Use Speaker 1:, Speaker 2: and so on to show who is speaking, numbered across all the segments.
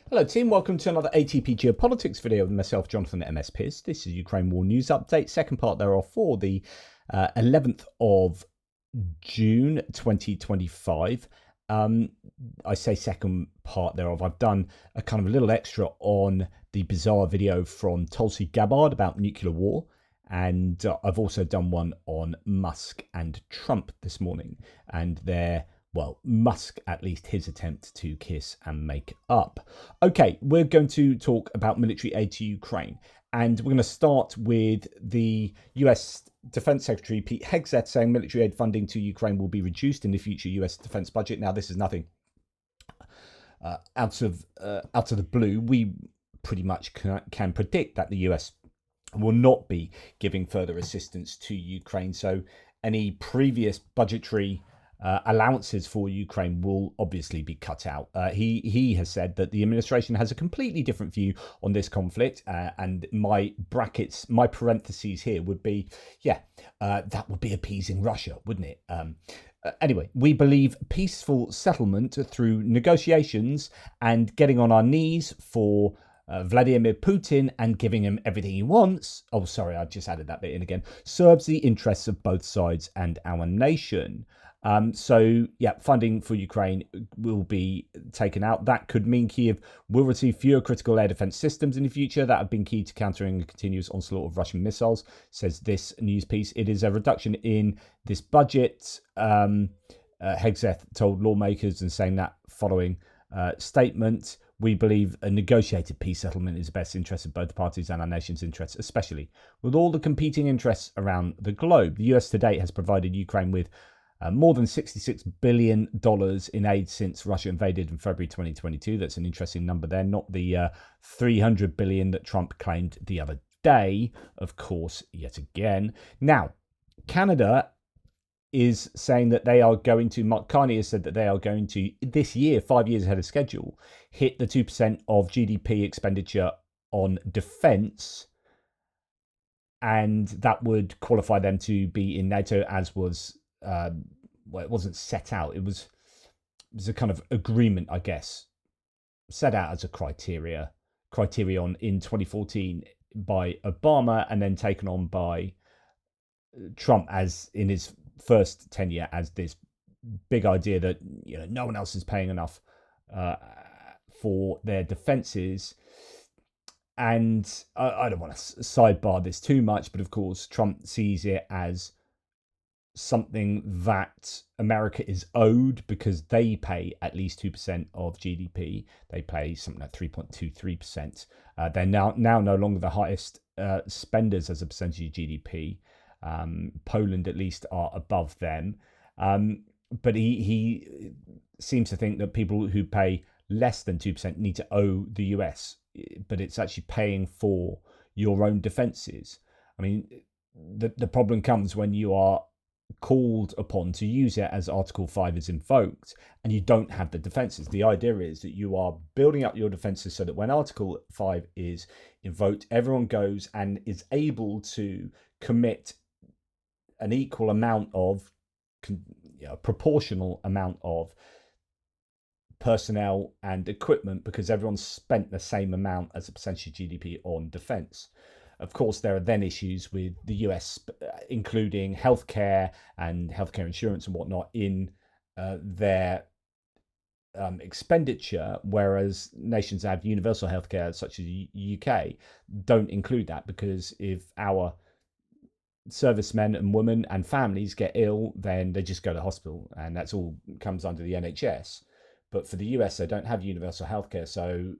Speaker 1: Hello team, welcome to another ATP Geopolitics video with myself, Jonathan MS Pearce. This is Ukraine War News Update, second part thereof for the 11th of June 2025. I say second part thereof. I've done a kind of a little extra on the bizarre video from Tulsi Gabbard about nuclear war. And I've also done one on Musk and Trump this morning and their, well, Musk, at least his attempt to kiss and make up. Okay, we're going to talk about military aid to Ukraine. And we're going to start with the US Defense Secretary Pete Hegseth saying military aid funding to Ukraine will be reduced in the future US defense budget. Now, this is nothing out of the blue. We pretty much can predict that the US will not be giving further assistance to Ukraine. So any previous budgetary allowances for Ukraine will obviously be cut out. He has said that the administration has a completely different view on this conflict, and my parentheses here would be, that would be appeasing Russia, wouldn't it? Anyway, we believe peaceful settlement through negotiations and getting on our knees for Vladimir Putin and giving him everything he wants, oh sorry, I just added that bit in again, serves the interests of both sides and our nation. Funding for Ukraine will be taken out. That could mean Kyiv will receive fewer critical air defense systems in the future that have been key to countering a continuous onslaught of Russian missiles, says this news piece. It is a reduction in this budget, Hegseth told lawmakers, and saying that following statement. We believe a negotiated peace settlement is the best interest of both parties and our nation's interests, especially with all the competing interests around the globe. The US to date has provided Ukraine with more than $66 billion in aid since Russia invaded in February 2022. That's an interesting number there, not the $300 billion that Trump claimed the other day, of course, yet again. Now, Canada is saying that they are going to, Mark Carney has said that they are going to, this year, 5 years ahead of schedule, hit the 2% of GDP expenditure on defence, and that would qualify them to be in NATO, as was, it wasn't set out, it was a kind of agreement, I guess, set out as a criterion in 2014 by Obama, and then taken on by Trump as in his first tenure as this big idea that no one else is paying enough for their defenses. And I don't want to sidebar this too much, but of course Trump sees it as something that America is owed because they pay at least 2% of GDP. They pay something like 3.23%. They're now no longer the highest spenders as a percentage of GDP. Poland at least are above them, but he seems to think that people who pay less than 2% need to owe the US, but it's actually paying for your own defenses. I mean, the problem comes when you are called upon to use it as Article 5 is invoked and you don't have the defenses. The idea is that you are building up your defenses so that when Article 5 is invoked, everyone goes and is able to commit an equal amount of, proportional amount of personnel and equipment, because everyone's spent the same amount as a percentage of GDP on defense. Of course, there are then issues with the US, including healthcare and healthcare insurance and whatnot in their expenditure, whereas nations that have universal healthcare, such as the UK, don't include that, because if our servicemen and women and families get ill, then they just go to hospital, and that's all comes under the NHS. But for the US, they don't have universal healthcare, so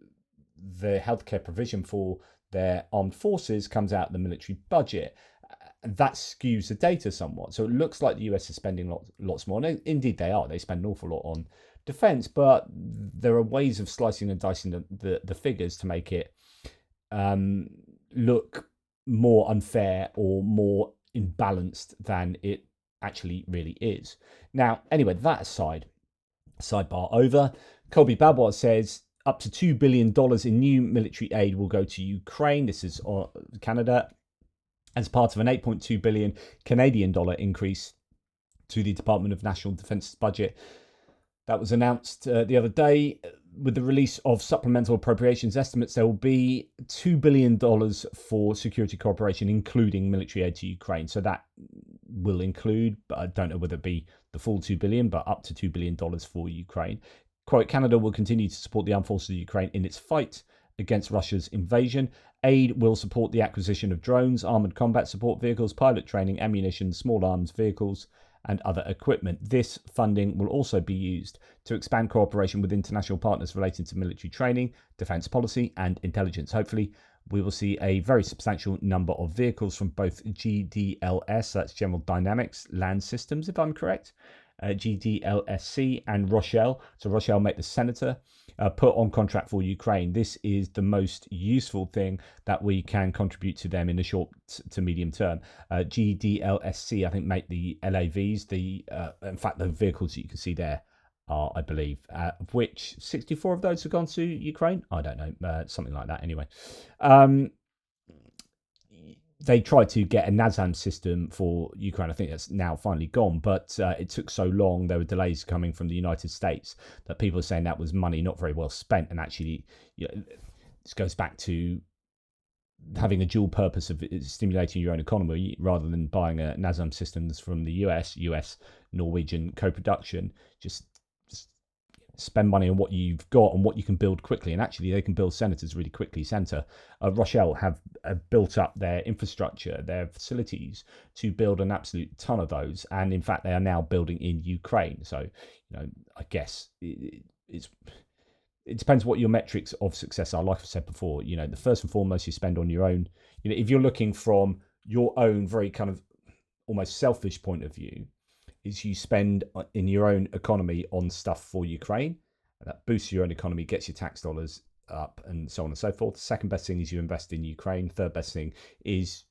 Speaker 1: the healthcare provision for their armed forces comes out of the military budget, and that skews the data somewhat. So it looks like the US is spending lots more. And indeed they are. They spend an awful lot on defense, but there are ways of slicing and dicing the figures to make it look more unfair or more imbalanced than it actually really is. Now, anyway, that aside, sidebar over. Colby Babwat says up to $2 billion in new military aid will go to Ukraine. This is Canada, as part of an $8.2 billion Canadian dollar increase to the Department of National Defence's budget. That was announced the other day with the release of supplemental appropriations estimates, there will be $2 billion for security cooperation, including military aid to Ukraine. So that will include, but I don't know whether it be the full $2 billion, but up to $2 billion for Ukraine. Quote, Canada will continue to support the armed forces of Ukraine in its fight against Russia's invasion. Aid will support the acquisition of drones, armoured combat support vehicles, pilot training, ammunition, small arms vehicles, and other equipment. This funding will also be used to expand cooperation with international partners relating to military training, defence policy, and intelligence. Hopefully, we will see a very substantial number of vehicles from both GDLS, that's General Dynamics Land Systems, if I'm correct, GDLSC, and Rochelle. So Rochelle make the senator. Put on contract for Ukraine. This is the most useful thing that we can contribute to them in the short to medium term. GDLSC, I think, make the LAVs. In fact, the vehicles that you can see there are, I believe, of which 64 of those have gone to Ukraine. I don't know, something like that. Anyway, they tried to get a NASAM system for Ukraine. I think that's now finally gone, but it took so long. There were delays coming from the United States that people are saying that was money not very well spent. And actually, this goes back to having a dual purpose of stimulating your own economy rather than buying a NASAM systems from the US Norwegian co-production. Just spend money on what you've got and what you can build quickly. And actually, they can build senators really quickly. Rochelle have built up their infrastructure, their facilities to build an absolute ton of those. And in fact, they are now building in Ukraine. So, I guess it depends what your metrics of success are. Like I said before, the first and foremost you spend on your own. If you're looking from your own very kind of almost selfish point of view, is you spend in your own economy on stuff for Ukraine. That boosts your own economy, gets your tax dollars up, and so on and so forth. The second best thing is you invest in Ukraine. Third best thing is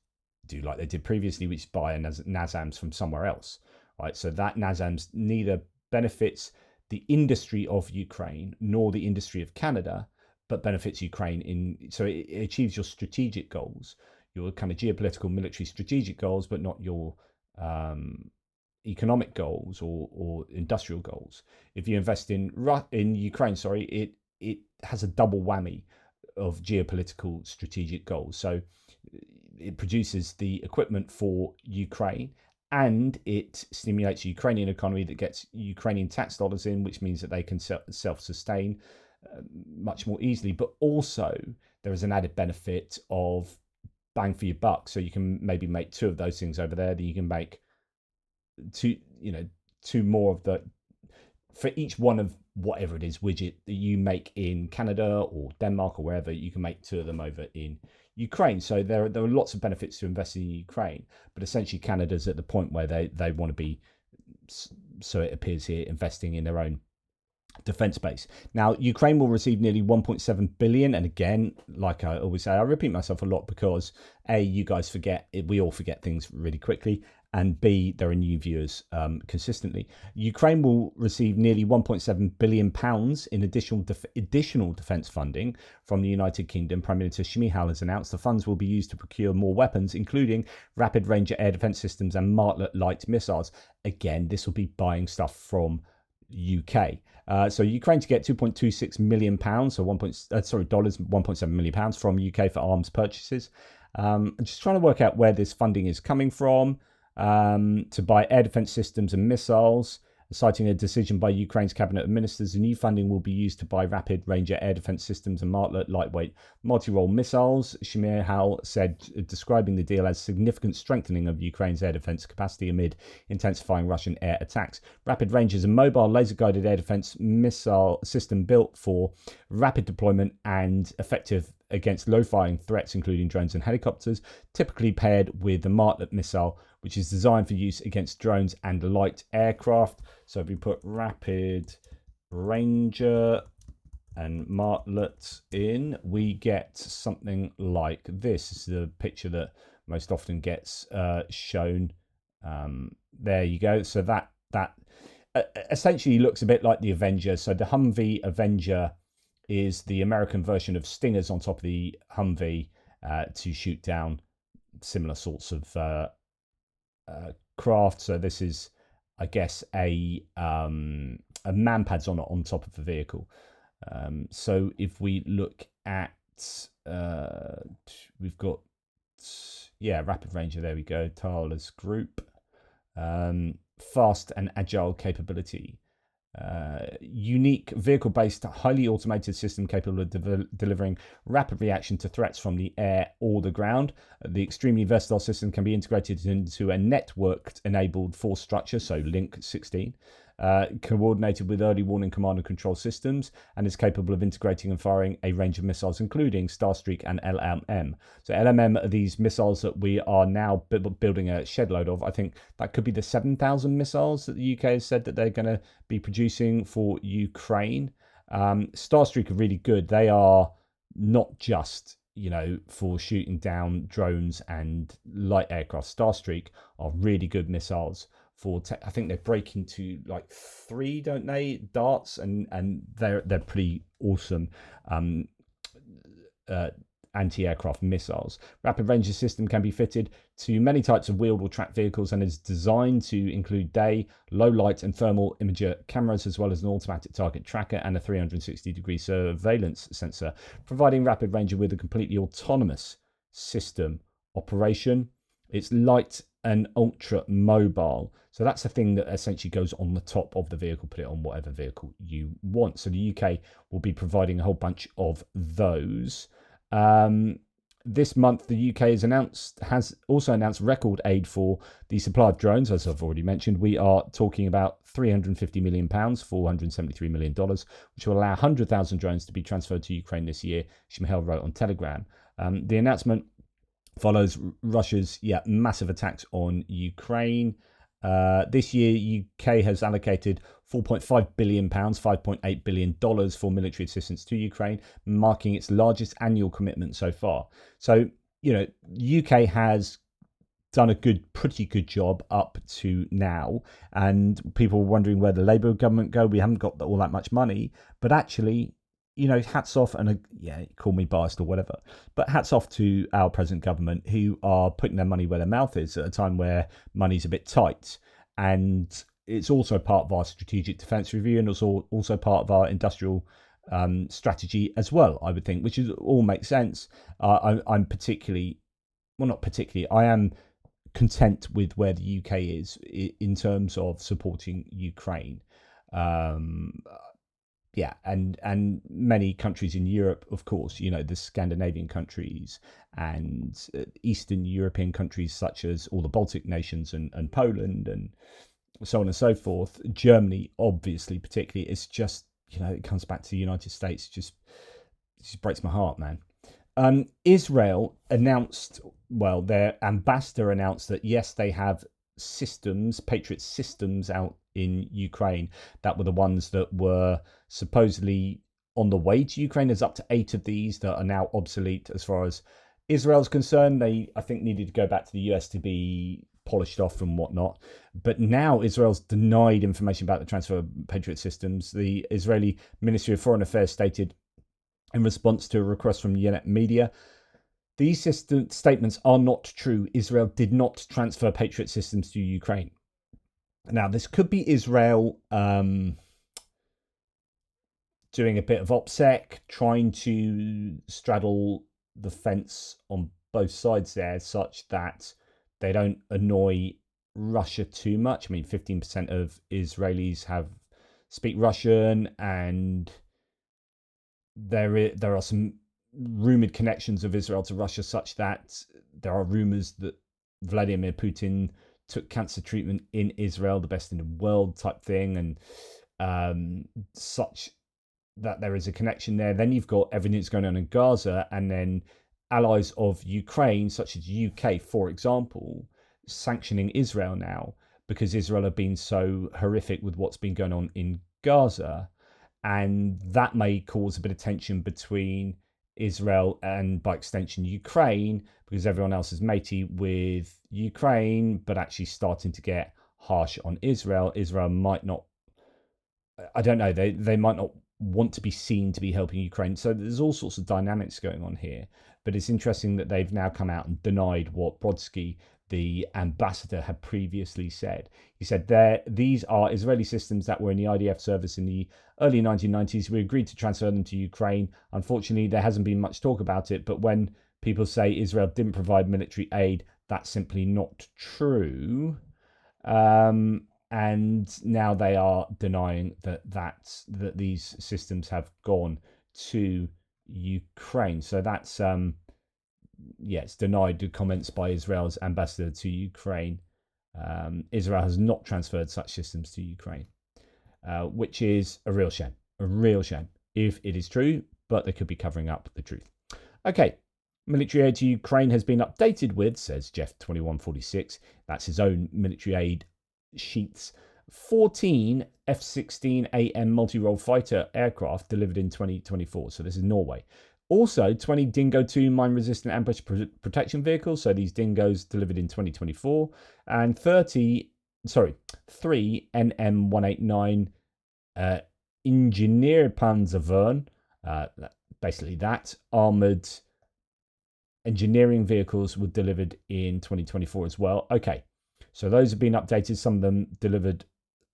Speaker 1: do like they did previously, which is buy a NASAMS from somewhere else, right? So that NASAMS neither benefits the industry of Ukraine nor the industry of Canada, but benefits Ukraine so it achieves your strategic goals, your kind of geopolitical military strategic goals, but not your economic goals or industrial goals. If you invest in Ukraine, it has a double whammy of geopolitical strategic goals. So it produces the equipment for Ukraine, and it stimulates the Ukrainian economy that gets Ukrainian tax dollars in, which means that they can self-sustain much more easily. But also there is an added benefit of bang for your buck. So you can maybe make two of those things over there, then you can make two more of the, for each one of whatever it is widget that you make in Canada or Denmark or wherever, you can make two of them over in Ukraine. So there are lots of benefits to investing in Ukraine, but essentially Canada's at the point where they want to be, so it appears here, investing in their own defense base. Now, Ukraine will receive nearly 1.7 billion. And again, like I always say, I repeat myself a lot because A, you guys forget, we all forget things really quickly. And B, there are new viewers consistently. Ukraine will receive nearly £1.7 billion in additional defence funding from the United Kingdom. Prime Minister Shmyhal has announced the funds will be used to procure more weapons, including rapid range air defence systems and Martlet light missiles. Again, this will be buying stuff from UK. So Ukraine to get £2.26 million, so dollars, £1.7 million from UK for arms purchases. I'm just trying to work out where this funding is coming from. To buy air defense systems and missiles, citing a decision by Ukraine's cabinet of ministers. The new funding will be used to buy Rapid Ranger air defense systems and Martlet lightweight multi-role missiles. Shmyhal said, describing the deal as significant strengthening of Ukraine's air defense capacity amid intensifying Russian air attacks. Rapid Ranger is a mobile laser-guided air defense missile system built for rapid deployment and effective against low-flying threats, including drones and helicopters, typically paired with the Martlet missile, which is designed for use against drones and light aircraft. So if we put Rapid Ranger and Martlet in, we get something like this. This is the picture that most often gets shown. There you go. So that essentially looks a bit like the Avenger. So the Humvee Avenger is the American version of Stingers on top of the Humvee to shoot down similar sorts of craft. So this is, I guess, a man pads on top of the vehicle. So if we look at, we've got, Rapid Ranger, there we go, Thaler's group, fast and agile capability. Unique vehicle-based, highly automated system capable of delivering rapid reaction to threats from the air or the ground. The extremely versatile system can be integrated into a networked-enabled force structure, so Link 16, coordinated with early warning command and control systems, and is capable of integrating and firing a range of missiles, including Starstreak and LMM. So LMM are these missiles that we are now building a shed load of. I think that could be the 7,000 missiles that the UK has said that they're going to be producing for Ukraine. Starstreak are really good. They are not just, for shooting down drones and light aircraft. Starstreak are really good missiles for I think they break into like 3, don't they, darts, and they're pretty awesome anti-aircraft missiles. Rapid Ranger system can be fitted to many types of wheeled or tracked vehicles and is designed to include day, low light and thermal imager cameras, as well as an automatic target tracker and a 360-degree surveillance sensor, providing Rapid Ranger with a completely autonomous system operation. It's light and ultra mobile. So that's a thing that essentially goes on the top of the vehicle, put it on whatever vehicle you want. So the UK will be providing a whole bunch of those. This month, the UK has also announced record aid for the supply of drones. As I've already mentioned, we are talking about £350 million, $473 million, which will allow 100,000 drones to be transferred to Ukraine this year, Shmihel wrote on Telegram. The announcement follows Russia's massive attacks on Ukraine. This year, UK has allocated £4.5 billion, $5.8 billion for military assistance to Ukraine, marking its largest annual commitment so far. So, UK has done a pretty good job up to now, and people were wondering where the Labour government go. We haven't got all that much money, but actually, hats off, and call me biased or whatever, but hats off to our present government who are putting their money where their mouth is at a time where money's a bit tight. And it's also part of our strategic defence review, and also part of our industrial strategy as well, I would think, which all makes sense. I'm particularly, well, not particularly, I am content with where the UK is in terms of supporting Ukraine. And many countries in Europe, of course, the Scandinavian countries and Eastern European countries such as all the Baltic nations and Poland and so on and so forth. Germany, obviously, particularly, it's just, it comes back to the United States. It just breaks my heart, man. Israel announced, their ambassador announced that, yes, they have Patriot systems out in Ukraine that were the ones that were supposedly on the way to Ukraine. There's up to 8 of these that are now obsolete as far as Israel's concerned. They, I think, needed to go back to the US to be polished off and whatnot. But now Israel's denied information about the transfer of Patriot systems. The Israeli Ministry of Foreign Affairs stated in response to a request from Ynet Media, these statements are not true. Israel did not transfer Patriot systems to Ukraine. Now, this could be Israel doing a bit of OPSEC, trying to straddle the fence on both sides there, such that they don't annoy Russia too much. I mean, 15% of Israelis speak Russian, and there are some rumored connections of Israel to Russia, such that there are rumors that Vladimir Putin took cancer treatment in Israel, the best in the world type thing, and such that there is a connection there. Then you've got everything that's going on in Gaza, and then allies of Ukraine, such as UK, for example, sanctioning Israel now because Israel have been so horrific with what's been going on in Gaza. And that may cause a bit of tension between Israel and, by extension, Ukraine, because everyone else is matey with Ukraine, but actually starting to get harsh on Israel. Israel might not, I don't know, they might not want to be seen to be helping Ukraine. So there's all sorts of dynamics going on here. But it's interesting that they've now come out and denied what Brodsky the ambassador had previously said. He said, these are Israeli systems that were in the IDF service in the early 1990s. We agreed to transfer them to Ukraine. Unfortunately, there hasn't been much talk about it, but when people say Israel didn't provide military aid, that's simply not true. And now they are denying that these systems have gone to Ukraine. So that's it's denied the comments by Israel's ambassador to Ukraine. Israel has not transferred such systems to Ukraine, which is a real shame. A real shame if it is true, but they could be covering up the truth. Okay, military aid to Ukraine has been updated with, says Jeff2146, that's his own military aid sheets, 14 F-16 multi-role fighter aircraft delivered in 2024. So this is Norway. Also, 20 Dingo 2 mine-resistant ambush protection vehicles, so these Dingoes delivered in 2024, and 3 NM189 Ingenieurpanzervern, basically that, armoured engineering vehicles were delivered in 2024 as well. Okay, so those have been updated. Some of them delivered,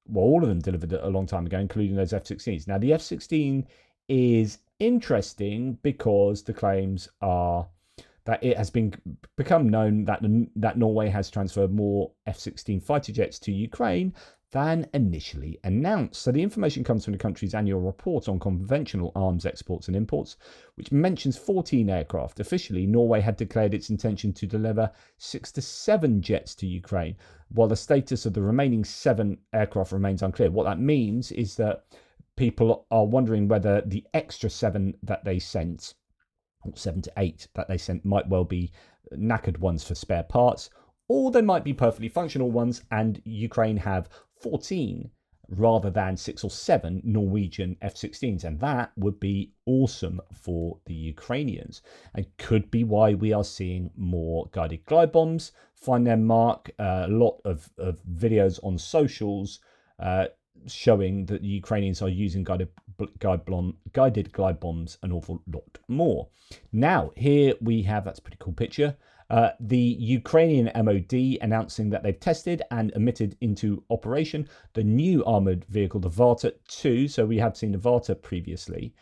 Speaker 1: well, all of them delivered a long time ago, including those F-16s. Now, the F-16 is interesting because the claims are that it has become known that Norway has transferred more F-16 fighter jets to Ukraine than initially announced. So the information comes from the country's annual report on conventional arms exports and imports, which mentions 14 aircraft. Officially, Norway had declared its intention to deliver 6 to 7 jets to Ukraine, while the status of the remaining 7 aircraft remains unclear. What that means is that people are wondering whether the extra 7 that they sent, or 7 to 8 that they sent, might well be knackered ones for spare parts, or they might be perfectly functional ones, and Ukraine have 14 rather than 6 or 7 Norwegian F-16s, and that would be awesome for the Ukrainians, and could be why we are seeing more guided glide bombs find their mark. A lot of videos on socials showing that the Ukrainians are using guided glide bombs an awful lot more. Now, here we have, that's a pretty cool picture, the Ukrainian MOD announcing that they've tested and emitted into operation the new armoured vehicle, the Varta 2. So we have seen the Varta previously.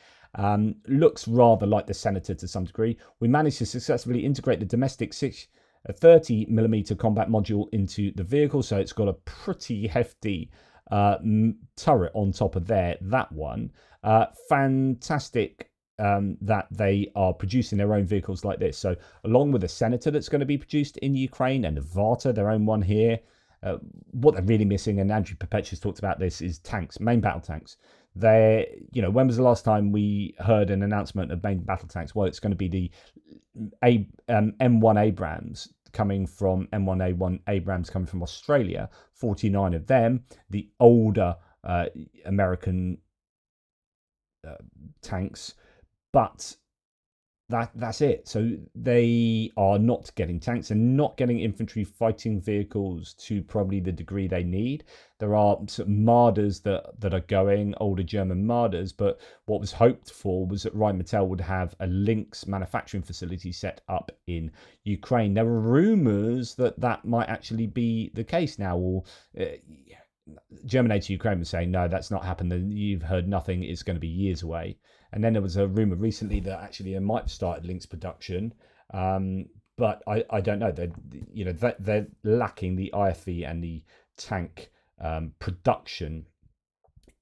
Speaker 1: Looks rather like the Senator to some degree. We managed to successfully integrate the domestic 30mm combat module into the vehicle. So it's got a pretty hefty turret on top of that one. Fantastic that they are producing their own vehicles like this. So along with the Senator that's going to be produced in Ukraine and the Varta, their own one here, what they're really missing, and Andrew Perpetuous talked about this, is tanks, main battle tanks. When was the last time we heard an announcement of main battle tanks? Well, it's going to be the M1 Abrams coming from M1A1 Abrams coming from Australia, 49 of them, the older American tanks, but that's it. So they are not getting tanks and not getting infantry fighting vehicles to probably the degree they need. There are sort of Marders that are going, older German Marders, but what was hoped for was that Rheinmetall would have a Lynx manufacturing facility set up in Ukraine. There were rumours that might actually be the case now, or German aid to Ukraine was saying, no, that's not happened. You've heard nothing. It's going to be years away. And then there was a rumor recently that actually they might have started Lynx production, but I don't know. They're lacking the IFV and the tank production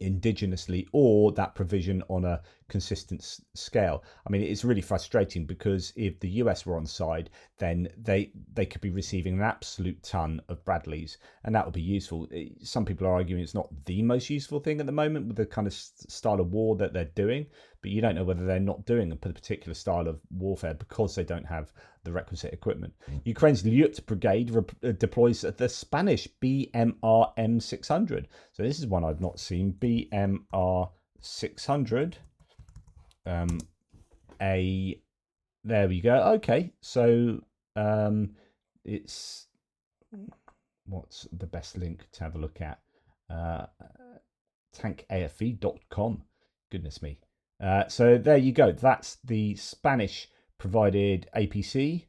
Speaker 1: indigenously, or that provision on a consistent scale. I mean, it's really frustrating because if the US were on side, then they could be receiving an absolute ton of Bradleys, and that would be useful. Some people are arguing it's not the most useful thing at the moment with the kind of style of war that they're doing, but you don't know whether they're not doing a particular style of warfare because they don't have the requisite equipment. Ukraine's Lyut Brigade deploys the Spanish BMR M600. So this is one I've not seen, BMR 600. There we go. Okay, so it's, what's the best link to have a look at? tankafv.com. Goodness me. So there you go. That's the Spanish provided APC,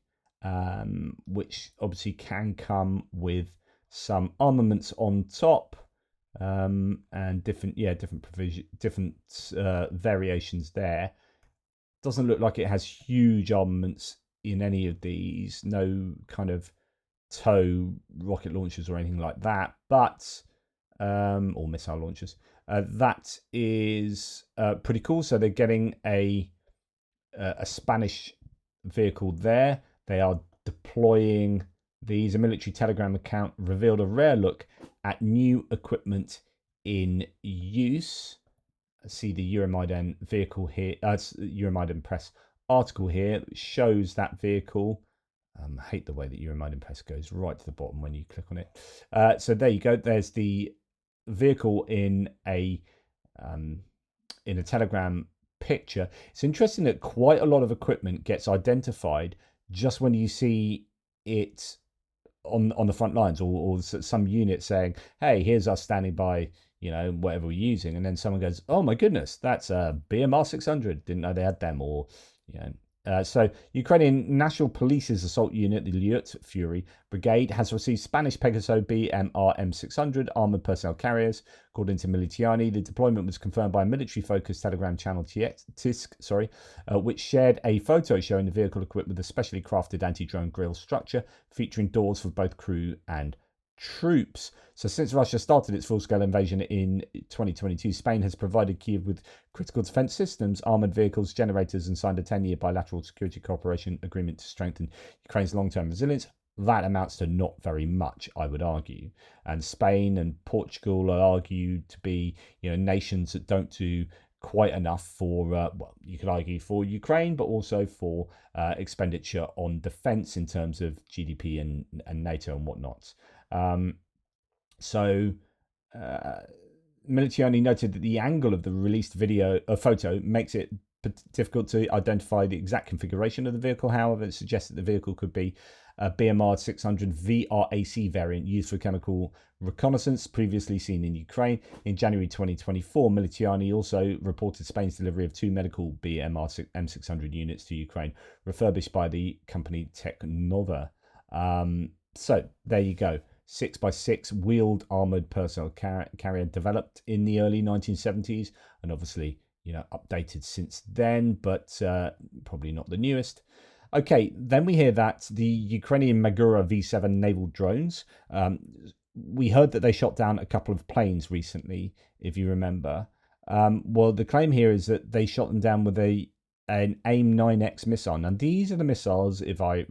Speaker 1: which obviously can come with some armaments on top, and different provision, different variations there. Doesn't look like it has huge armaments in any of these. No kind of tow rocket launchers or anything like that, but or missile launchers. That is pretty cool. So they're getting a Spanish vehicle there. They are deploying these. A military Telegram account revealed a rare look at new equipment in use. See the Euromaidan vehicle here. Euromaidan Press article here shows that vehicle. I hate the way that Euromaidan Press goes right to the bottom when you click on it. So there you go. There's the vehicle in a Telegram picture. It's interesting that quite a lot of equipment gets identified just when you see it on the front lines, or some unit saying, "Hey, here's us standing by, whatever we're using," and then someone goes, "Oh my goodness, that's a BMR 600. Didn't know they had them," or so Ukrainian National Police's assault unit, the Lyut Fury Brigade, has received Spanish Pegaso BMR M600 armored personnel carriers. According to Militiani, the deployment was confirmed by a military-focused Telegram channel, TISK, which shared a photo showing the vehicle equipped with a specially crafted anti-drone grille structure featuring doors for both crew and troops. So since Russia started its full-scale invasion in 2022, Spain has provided Kyiv with critical defense systems, armored vehicles, generators, and signed a 10-year bilateral security cooperation agreement to strengthen Ukraine's long-term resilience. That amounts to not very much, I would argue. And Spain and Portugal are argued to be, nations that don't do quite enough for, you could argue for Ukraine, but also for expenditure on defense in terms of GDP and NATO and whatnot. Militiani noted that the angle of the released photo makes it difficult to identify the exact configuration of the vehicle. However, it suggests that the vehicle could be a BMR 600 VRAC variant used for chemical reconnaissance, previously seen in Ukraine. In January 2024, Militiani also reported Spain's delivery of 2 medical BMR M600 units to Ukraine, refurbished by the company Technova. So there you go. 6x6 wheeled armored personnel carrier developed in the early 1970s and obviously, updated since then, but probably not the newest. Okay, then we hear that the Ukrainian Magura V7 naval drones, we heard that they shot down a couple of planes recently, if you remember. Well, the claim here is that they shot them down with an AIM-9X missile. Now, these are the missiles, if I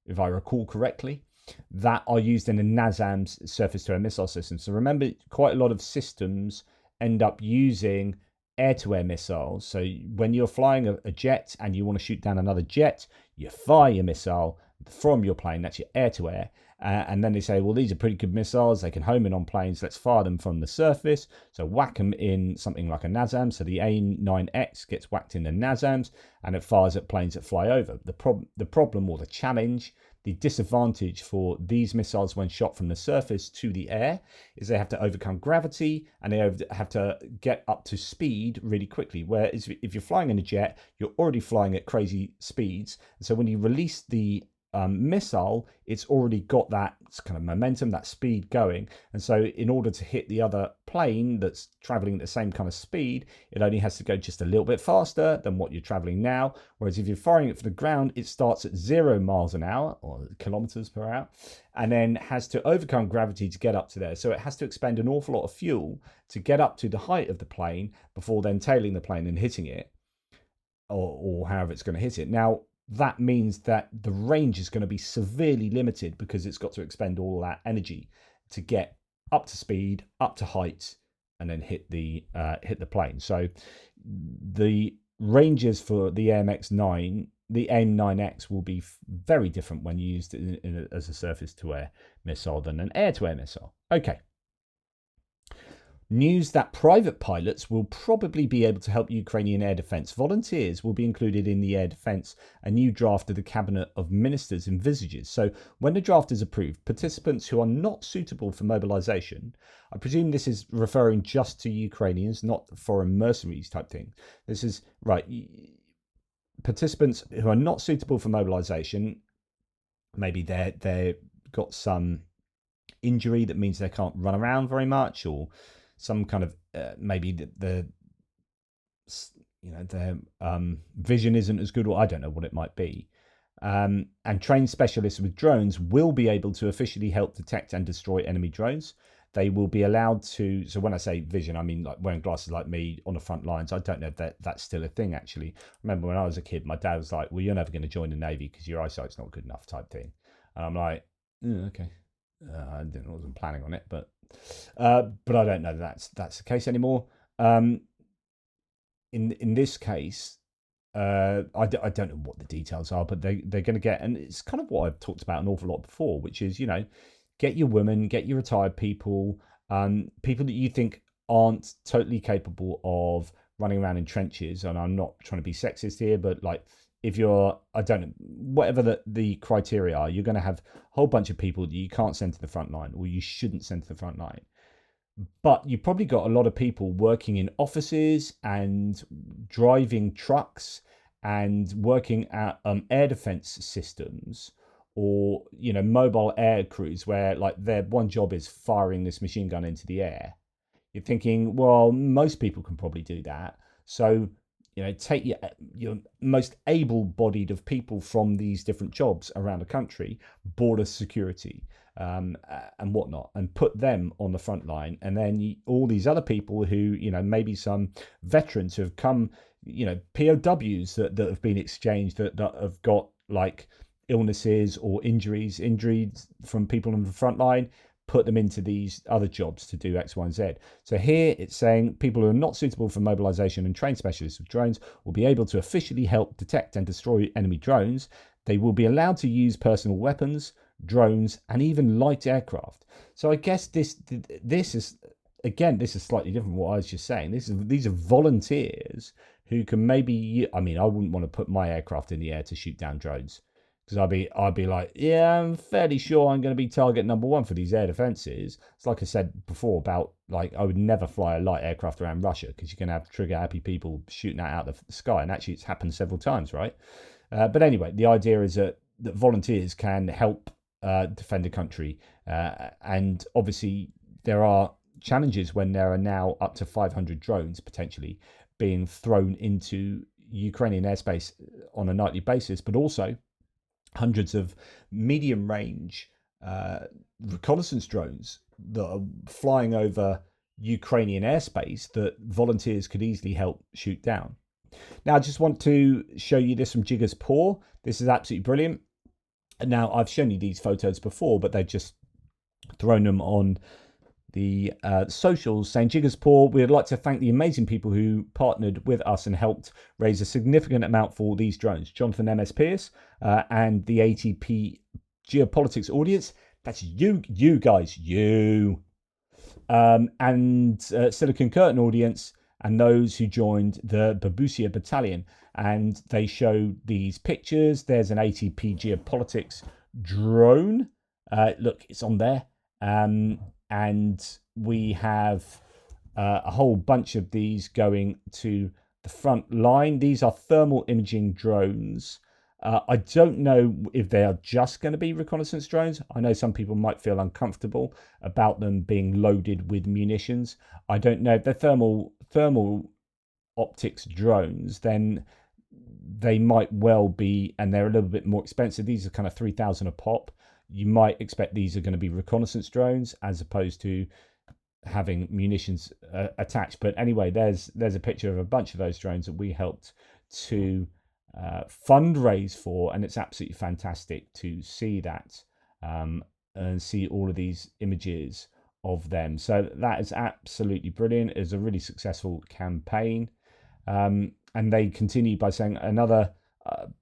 Speaker 1: recall correctly, that are used in a NASAMS surface-to-air missile system. So remember, quite a lot of systems end up using air-to-air missiles. So when you're flying a jet and you want to shoot down another jet, you fire your missile from your plane. That's your air-to-air. And then they say, well, these are pretty good missiles. They can home in on planes. Let's fire them from the surface. So whack them in something like a NASAMS. So the AIM-9X gets whacked in the NASAMS and it fires at planes that fly over. The problem or the challenge, the disadvantage for these missiles when shot from the surface to the air is they have to overcome gravity and they have to get up to speed really quickly. Whereas if you're flying in a jet, you're already flying at crazy speeds. So when you release the missile, it's already got that kind of momentum, that speed going. And so in order to hit the other plane that's traveling at the same kind of speed, it only has to go just a little bit faster than what you're traveling now. Whereas if you're firing it from the ground, it starts at 0 miles an hour or kilometers per hour, and then has to overcome gravity to get up to there. So it has to expend an awful lot of fuel to get up to the height of the plane before then tailing the plane and hitting it, or however it's going to hit it. Now, that means that the range is going to be severely limited because it's got to expend all that energy to get up to speed, up to height, and then hit the plane. So the ranges for the AIM-9X will be very different when used as a surface-to-air missile than an air-to-air missile. Okay. News that private pilots will probably be able to help Ukrainian air defense. Volunteers will be included in the air defense, a new draft of the Cabinet of Ministers envisages. So when the draft is approved, participants who are not suitable for mobilization, I presume this is referring just to Ukrainians, not foreign mercenaries type thing. This is, right, participants who are not suitable for mobilization maybe they're got some injury that means they can't run around very much, or some kind of maybe the their vision isn't as good, or I don't know what it might be. And trained specialists with drones will be able to officially help detect and destroy enemy drones. They will be allowed to. So when I say vision, I mean like wearing glasses like me on the front lines. I don't know if that's still a thing actually. Remember when I was a kid, my dad was like, "Well, you're never going to join the Navy because your eyesight's not good enough," type thing. And I'm like, okay. Wasn't planning on it, but I don't know that's the case anymore. In this case, I don't know what the details are, but they're going to get, and it's kind of what I've talked about an awful lot before, which is, get your women, get your retired people, people that you think aren't totally capable of running around in trenches. And I'm not trying to be sexist here, but like if you're, I don't know, whatever the criteria are, you're going to have a whole bunch of people that you can't send to the front line, or you shouldn't send to the front line. But you've probably got a lot of people working in offices and driving trucks and working at air defense systems, or mobile air crews where like their one job is firing this machine gun into the air. You're thinking, well, most people can probably do that. So, take your most able-bodied of people from these different jobs around the country, border security, and whatnot, and put them on the front line. And then all these other people who, maybe some veterans who have come, POWs that have been exchanged that have got like illnesses or injuries from people on the front line, put them into these other jobs to do X, Y, and Z. So here it's saying people who are not suitable for mobilization and trained specialists with drones will be able to officially help detect and destroy enemy drones. They will be allowed to use personal weapons, drones, and even light aircraft. So I guess this is, again, this is slightly different from what I was just saying. These are volunteers who can maybe, I mean, I wouldn't want to put my aircraft in the air to shoot down drones, because I'd be like, yeah, I'm fairly sure I'm going to be target number one for these air defenses. It's like I said before about, like, I would never fly a light aircraft around Russia because you're going to have trigger happy people shooting that out of the sky. And actually, it's happened several times, right? But anyway, the idea is that volunteers can help defend a country. And obviously, there are challenges when there are now up to 500 drones potentially being thrown into Ukrainian airspace on a nightly basis, but also hundreds of medium range reconnaissance drones that are flying over Ukrainian airspace that volunteers could easily help shoot down. Now, I just want to show you this from Jigger's Paw. This is absolutely brilliant. And now, I've shown you these photos before, but they've just thrown them on the socials, saying, Jigger's Paw, we'd like to thank the amazing people who partnered with us and helped raise a significant amount for these drones. Jonathan M.S. Pierce and the ATP Geopolitics audience. That's you guys, you. And Silicon Curtain audience, and those who joined the Babusia Battalion. And they showed these pictures. There's an ATP Geopolitics drone. Look, it's on there. And we have a whole bunch of these going to the front line. These are thermal imaging drones. I don't know if they are just going to be reconnaissance drones. I know some people might feel uncomfortable about them being loaded with munitions. I don't know if they're thermal optics drones, then they might well be, and they're a little bit more expensive. These are kind of 3,000 a pop. You might expect these are going to be reconnaissance drones as opposed to having munitions attached. But anyway, there's a picture of a bunch of those drones that we helped to fundraise for, and it's absolutely fantastic to see that and see all of these images of them. So that is absolutely brilliant. It's a really successful campaign, and they continue by saying other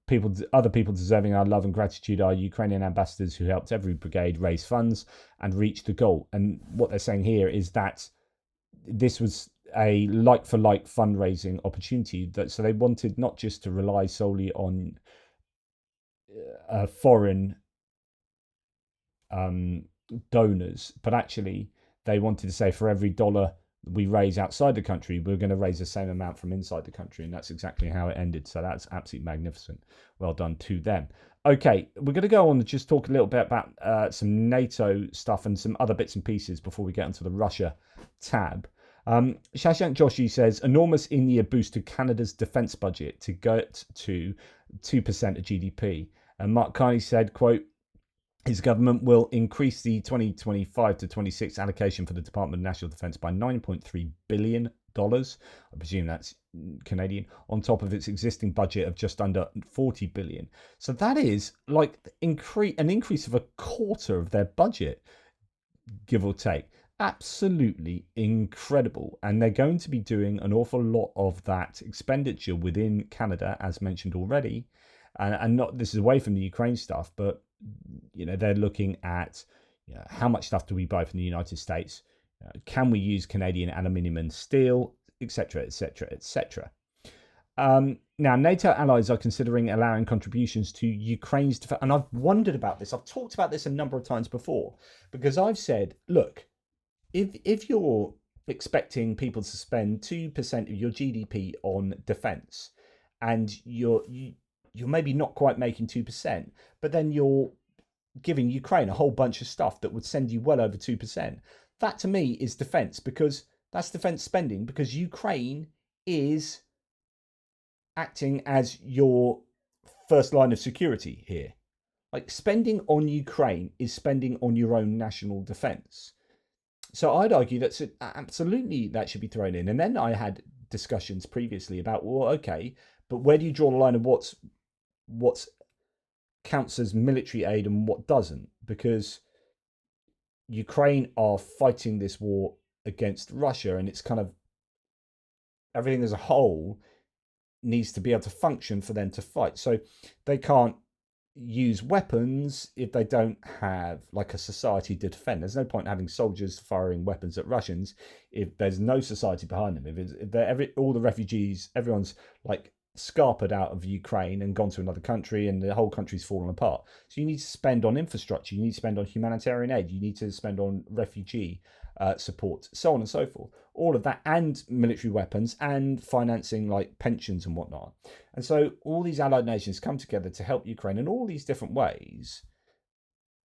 Speaker 1: people deserving our love and gratitude are Ukrainian ambassadors who helped every brigade raise funds and reach the goal. And what they're saying here is that this was a like-for-like fundraising opportunity. So they wanted not just to rely solely on foreign donors, but actually they wanted to say for every dollar we raise outside the country, we're going to raise the same amount from inside the country. And that's exactly how it ended. So that's absolutely magnificent. Well done to them. Okay, we're going to go on and just talk a little bit about some NATO stuff and some other bits and pieces before we get into the Russia tab. Shashank Joshi says, enormous in-year boost to Canada's defence budget to get to 2% of GDP. And Mark Carney said, quote, his government will increase the 2025 to 26 allocation for the Department of National Defence by $9.3 billion. I presume that's Canadian, on top of its existing budget of just under $40 billion. So that is like an increase of a quarter of their budget, give or take. Absolutely incredible. And they're going to be doing an awful lot of that expenditure within Canada, as mentioned already. And not, this is away from the Ukraine stuff, but they're looking at how much stuff do we buy from the United States? Can we use Canadian aluminium and steel, etc., etc., etc. Now, NATO allies are considering allowing contributions to Ukraine's defense. And I've wondered about this. I've talked about this a number of times before, because I've said, look, if you're expecting people to spend 2% of your GDP on defense, and you're maybe not quite making 2%, but then you're giving Ukraine a whole bunch of stuff that would send you well over 2%. That to me is defense, because that's defense spending, because Ukraine is acting as your first line of security here. Like, spending on Ukraine is spending on your own national defense. So I'd argue that absolutely that should be thrown in. And then I had discussions previously about, well, okay, but where do you draw the line of what's counts as military aid and what doesn't? Because Ukraine are fighting this war against Russia, and it's kind of everything as a whole needs to be able to function for them to fight. So they can't use weapons if they don't have like a society to defend. There's no point having soldiers firing weapons at Russians if there's no society behind them. If they're all the refugees, everyone's like scarpered out of Ukraine and gone to another country, and the whole country's fallen apart. So you need to spend on infrastructure, you need to spend on humanitarian aid, you need to spend on refugee support, so on and so forth. All of that, and military weapons, and financing like pensions and whatnot. And so all these allied nations come together to help Ukraine in all these different ways.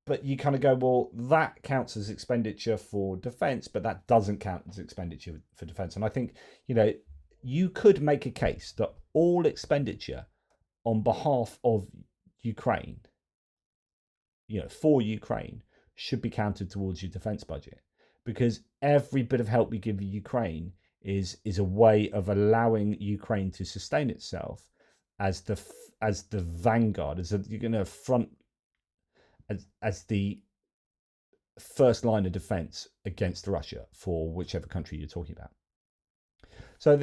Speaker 1: But you kind of go, well, that counts as expenditure for defense, but that doesn't count as expenditure for defense. And I think, you could make a case that all expenditure on behalf of Ukraine, for Ukraine, should be counted towards your defense budget, because every bit of help we give Ukraine is a way of allowing Ukraine to sustain itself as the vanguard, as the first line of defense against Russia for whichever country you're talking about. So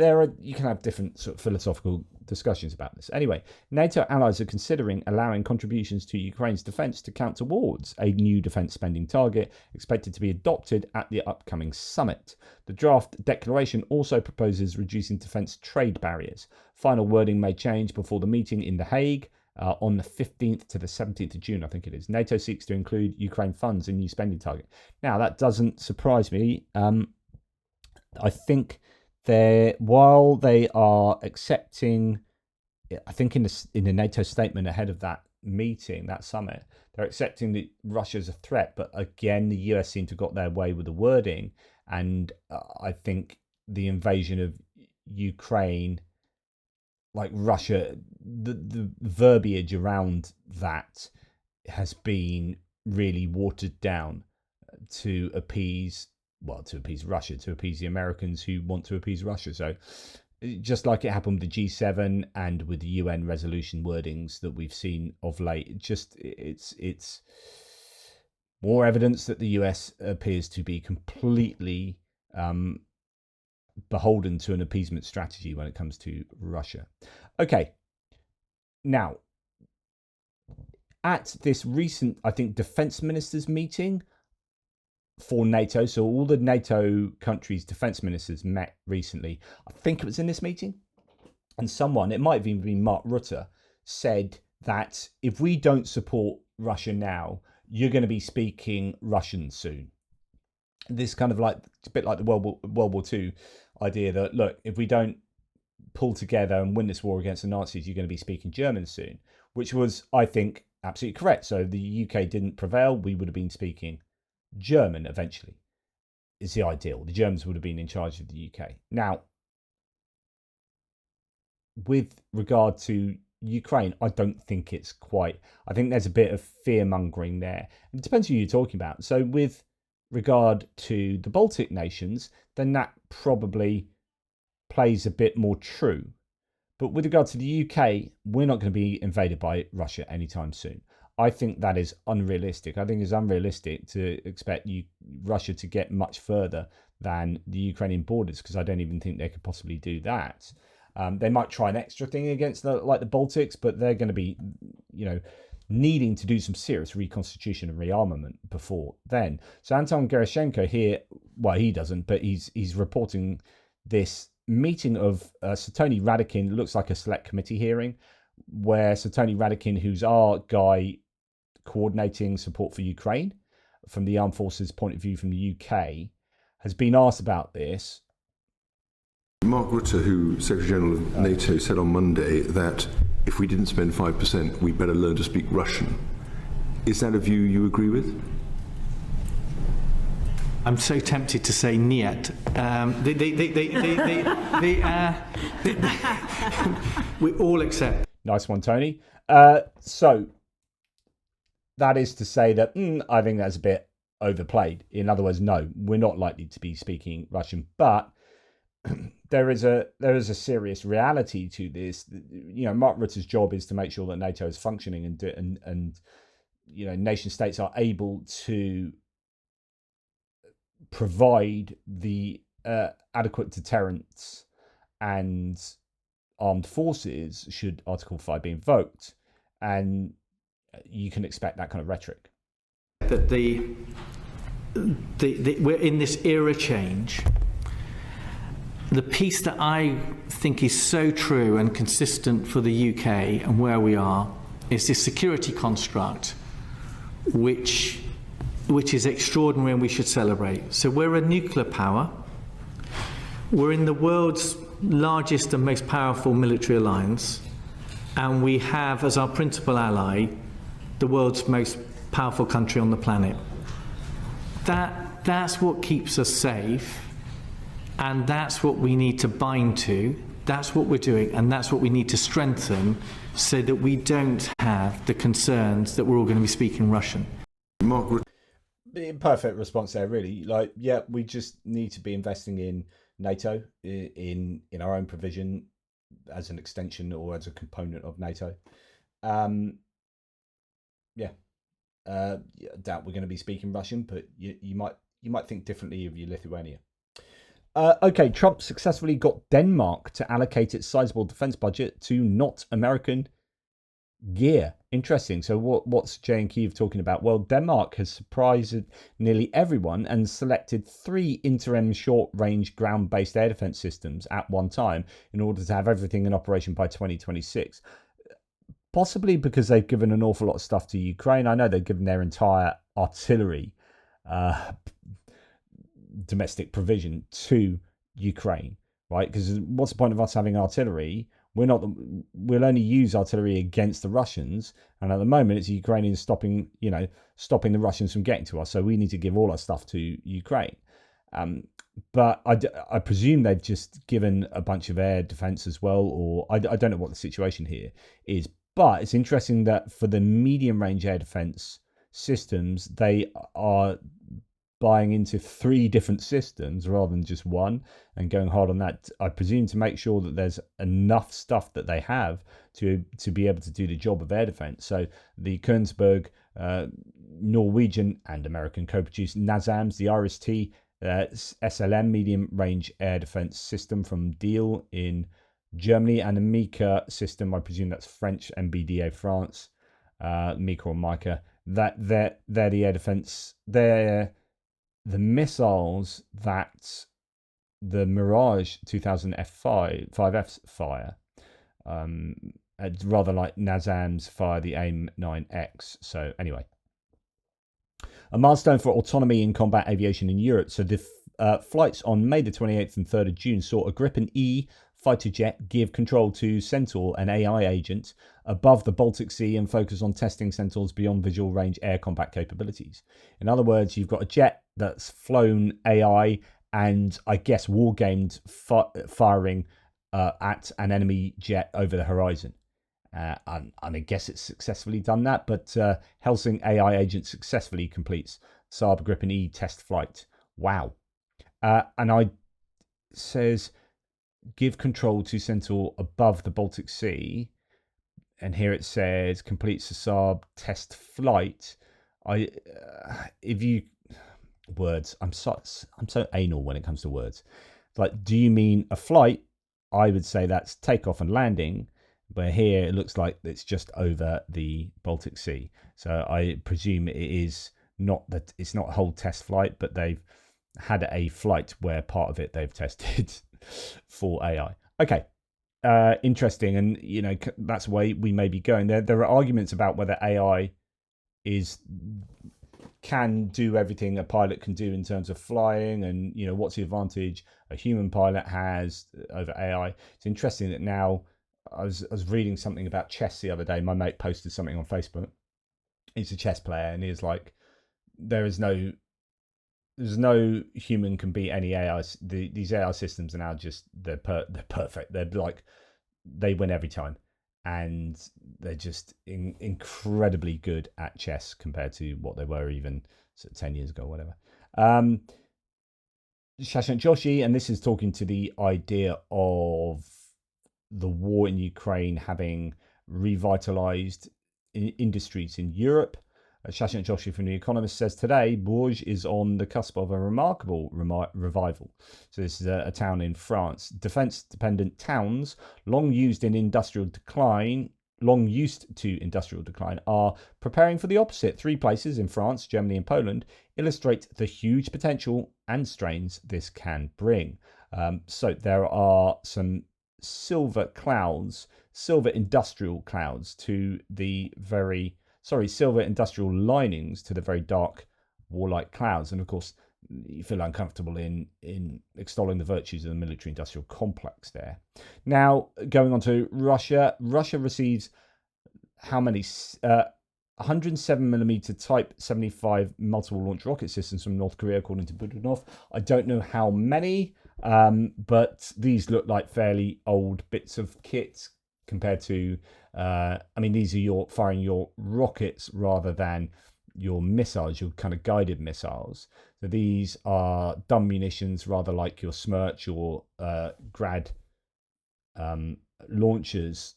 Speaker 1: you can have different sort of philosophical discussions about this. Anyway, NATO allies are considering allowing contributions to Ukraine's defence to count towards a new defence spending target expected to be adopted at the upcoming summit. The draft declaration also proposes reducing defence trade barriers. Final wording may change before the meeting in The Hague on the 15th to the 17th of June, I think it is. NATO seeks to include Ukraine funds in new spending target. Now, that doesn't surprise me. I think while they are accepting, I think in the NATO statement ahead of that meeting, that summit, they're accepting that Russia's a threat. But again, the US seem to have got their way with the wording. And I think the invasion of Ukraine, like Russia, the verbiage around that has been really watered down to appease Russia, to appease the Americans who want to appease Russia. So just like it happened with the G7 and with the UN resolution wordings that we've seen of late, it's more evidence that the US appears to be completely beholden to an appeasement strategy when it comes to Russia. Okay, now at this recent, I think, defense ministers meeting for NATO, so all the NATO countries' defense ministers met recently. I think it was in this meeting, and someone, it might have even been Mark Rutte, said that if we don't support Russia now, you're going to be speaking Russian soon. this kind of like a bit like the World War II idea that, look, if we don't pull together and win this war against the Nazis, you're going to be speaking German soon, which was, I think, absolutely correct. So the UK didn't prevail. We would have been speaking German eventually. Is the ideal. The Germans would have been in charge of the UK. Now, with regard to Ukraine, I don't think it's quite. I think there's a bit of fear mongering there. It depends who you're talking about. So with regard to the Baltic nations, then that probably plays a bit more true. But with regard to the UK, we're not going to be invaded by Russia anytime soon. I think that is unrealistic. I think it's unrealistic to expect Russia to get much further than the Ukrainian borders, because I don't even think they could possibly do that. They might try an extra thing against the Baltics, but they're going to be, needing to do some serious reconstitution and rearmament before then. So Anton Gerashenko here, well, he doesn't, but he's reporting this meeting of Satoni Radakin, looks like a select committee hearing, where Satoni Radakin, who's our guy coordinating support for Ukraine from the armed forces point of view from the UK, has been asked about this.
Speaker 2: Mark Rutte, who Secretary General of NATO, said on Monday that if we didn't spend 5%, we'd better learn to speak Russian. Is that a view you agree with?
Speaker 3: I'm so tempted to say niet. We all accept.
Speaker 1: Nice one, Tony. So that is to say that I think that's a bit overplayed. In other words, no, we're not likely to be speaking Russian, but there is a serious reality to this. Mark Rutte's job is to make sure that NATO is functioning and nation states are able to provide the adequate deterrence and armed forces should Article 5 be invoked, and you can expect that kind of rhetoric.
Speaker 3: That we're in this era change. The piece that I think is so true and consistent for the UK and where we are is this security construct, which is extraordinary and we should celebrate. So we're a nuclear power. We're in the world's largest and most powerful military alliance, and we have as our principal ally the world's most powerful country on the planet. That's what keeps us safe, and that's what we need to bind to. That's what we're doing, and that's what we need to strengthen so that we don't have the concerns that we're all going to be speaking Russian.
Speaker 1: Perfect response there, really. We just need to be investing in NATO, in our own provision as an extension or as a component of NATO. Doubt we're going to be speaking Russian, but you might think differently of your Lithuania. Okay, Trump successfully got Denmark to allocate its sizable defense budget to not American gear. Interesting. So what's Jay and Kyiv talking about? Well, Denmark has surprised nearly everyone and selected 3 interim short-range ground-based air defense systems at one time in order to have everything in operation by 2026. Possibly because they've given an awful lot of stuff to Ukraine. I know they've given their entire artillery domestic provision to Ukraine, right? Because what's the point of us having artillery? We'll only use artillery against the Russians, and at the moment it's the Ukrainians stopping the Russians from getting to us. So we need to give all our stuff to Ukraine. But I presume they've just given a bunch of air defense as well, or I don't know what the situation here is. But it's interesting that for the medium range air defense systems, they are buying into 3 different systems rather than just one and going hard on that, I presume, to make sure that there's enough stuff that they have to be able to do the job of air defense. So the Kongsberg, Norwegian and American co-produced NASAMS, the RST SLM medium range air defense system from Diehl in Germany, and the Mika system, I presume that's French, MBDA France, Mika or Micah, that they're the air defense, they're the missiles that the Mirage 2000 5Fs fire, rather like NASAMS fire the AIM-9X. So anyway, A milestone for autonomy in combat aviation in Europe. So the flights on May the 28th and 3rd of June saw a Gripen E fighter jet give control to Centaur, an AI agent, above the Baltic Sea and focus on testing Centaur's beyond visual range air combat capabilities. In other words, you've got a jet that's flown AI and I guess war-gamed firing at an enemy jet over the horizon. And I guess it's successfully done that, but Helsing AI agent successfully completes Saab Gripen E test flight. Wow. And I says, give control to Centaur above the Baltic Sea. And here it says, completes the Saab test flight. If you... Words. I'm so anal when it comes to words. Like, do you mean a flight? I would say that's takeoff and landing. But here it looks like it's just over the Baltic Sea. So I presume it is not that it's not a whole test flight, but they've had a flight where part of it they've tested for AI. Okay, interesting, and you know that's why we may be going there. There are arguments about whether AI can do everything a pilot can do in terms of flying, and you know what's the advantage a human pilot has over AI. It's interesting that now I was reading something about chess the other day. My mate posted something on Facebook. He's a chess player, and he's like, there's no human can beat any AI. These AI systems are now just they're perfect. They're like they win every time, and they're just incredibly good at chess compared to what they were even 10 years ago or whatever. Shashank Joshi, and this is talking to the idea of the war in Ukraine having revitalized industries in Europe. Shashank Joshi from The Economist says today, Bourges is on the cusp of a remarkable revival. So this is a town in France. Defense-dependent towns, long used to industrial decline, are preparing for the opposite. 3 places in France, Germany and Poland illustrate the huge potential and strains this can bring. So there are some silver industrial clouds to the silver industrial linings to the very dark warlike clouds. And of course, you feel uncomfortable in extolling the virtues of the military industrial complex there. Now, going on to Russia. Russia receives how many? 107mm Type 75 multiple launch rocket systems from North Korea, according to Budunov. I don't know how many, but these look like fairly old bits of kit compared to, these are firing your rockets rather than your missiles, your kind of guided missiles. So these are dumb munitions, rather like your Smerch or Grad launchers,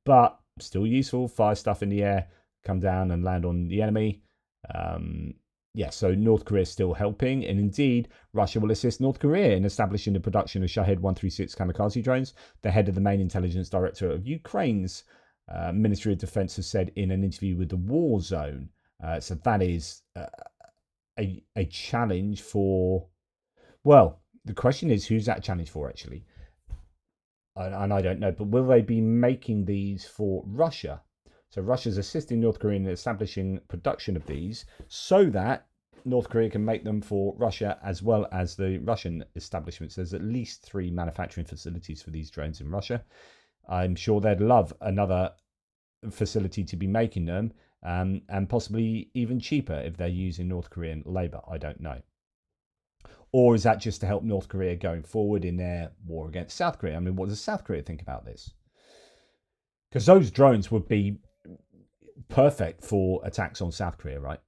Speaker 1: but still useful. Fire stuff in the air, come down and land on the enemy. So North Korea is still helping, and indeed, Russia will assist North Korea in establishing the production of Shahed 136 kamikaze drones. The head of the main intelligence director of Ukraine's Ministry of Defense has said in an interview with the War Zone. So that is a challenge for... Well, the question is, who's that challenge for, actually? And I don't know, but will they be making these for Russia? So Russia's assisting North Korea in establishing production of these so that North Korea can make them for Russia as well as the Russian establishments. There's at least 3 manufacturing facilities for these drones in Russia. I'm sure they'd love another facility to be making them, and possibly even cheaper if they're using North Korean labor. I don't know. Or is that just to help North Korea going forward in their war against South Korea? I mean, what does South Korea think about this? Because those drones would be perfect for attacks on South Korea, right?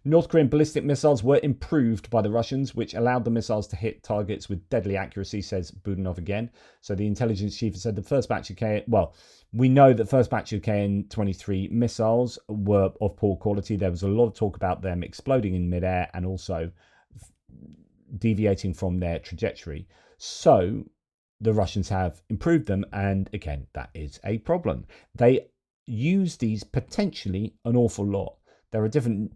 Speaker 1: North Korean ballistic missiles were improved by the Russians, which allowed the missiles to hit targets with deadly accuracy, says Budunov again. So the intelligence chief said the first batch of we know that the first batch of KN-23 missiles were of poor quality. There was a lot of talk about them exploding in midair and also deviating from their trajectory. So the Russians have improved them, and again, that is a problem. They use these potentially an awful lot. There are different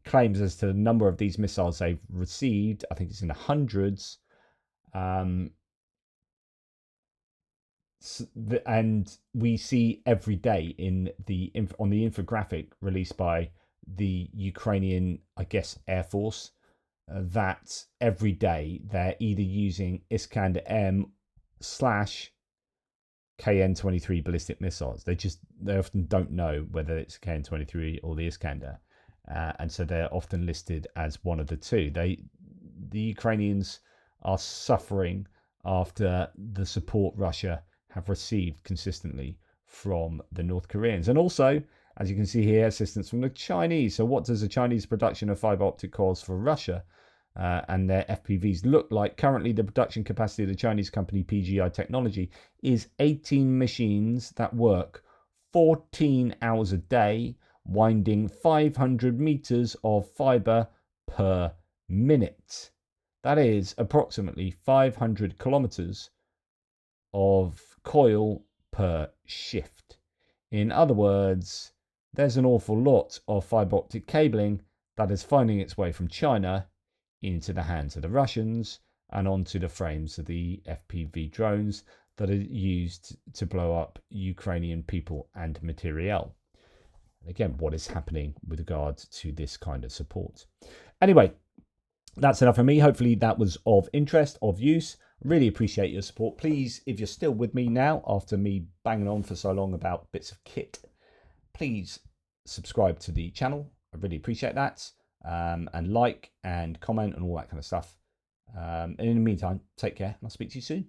Speaker 1: claims as to the number of these missiles they've received. I think it's in the hundreds. And we see every day on the infographic released by the Ukrainian, I guess, Air Force, that every day they're either using Iskander M / KN-23 ballistic missiles. They often don't know whether it's KN-23 or the Iskander, and so they're often listed as one of the two. The Ukrainians are suffering after the support Russia have received consistently from the North Koreans, and also, as you can see here, assistance from the Chinese. So what does the Chinese production of fiber optic cores for Russia and their FPVs look like? Currently, the production capacity of the Chinese company PGI Technology is 18 machines that work 14 hours a day, winding 500 meters of fiber per minute. That is approximately 500 kilometers of coil per shift. In other words, there's an awful lot of fiber optic cabling that is finding its way from China into the hands of the Russians and onto the frames of the FPV drones that are used to blow up Ukrainian people and materiel. Again, what is happening with regard to this kind of support? Anyway, that's enough for me. Hopefully that was of interest, of use. Really appreciate your support. Please, if you're still with me now, after me banging on for so long about bits of kit, please subscribe to the channel. I really appreciate that. And like and comment and all that kind of stuff. And in the meantime, take care and I'll speak to you soon.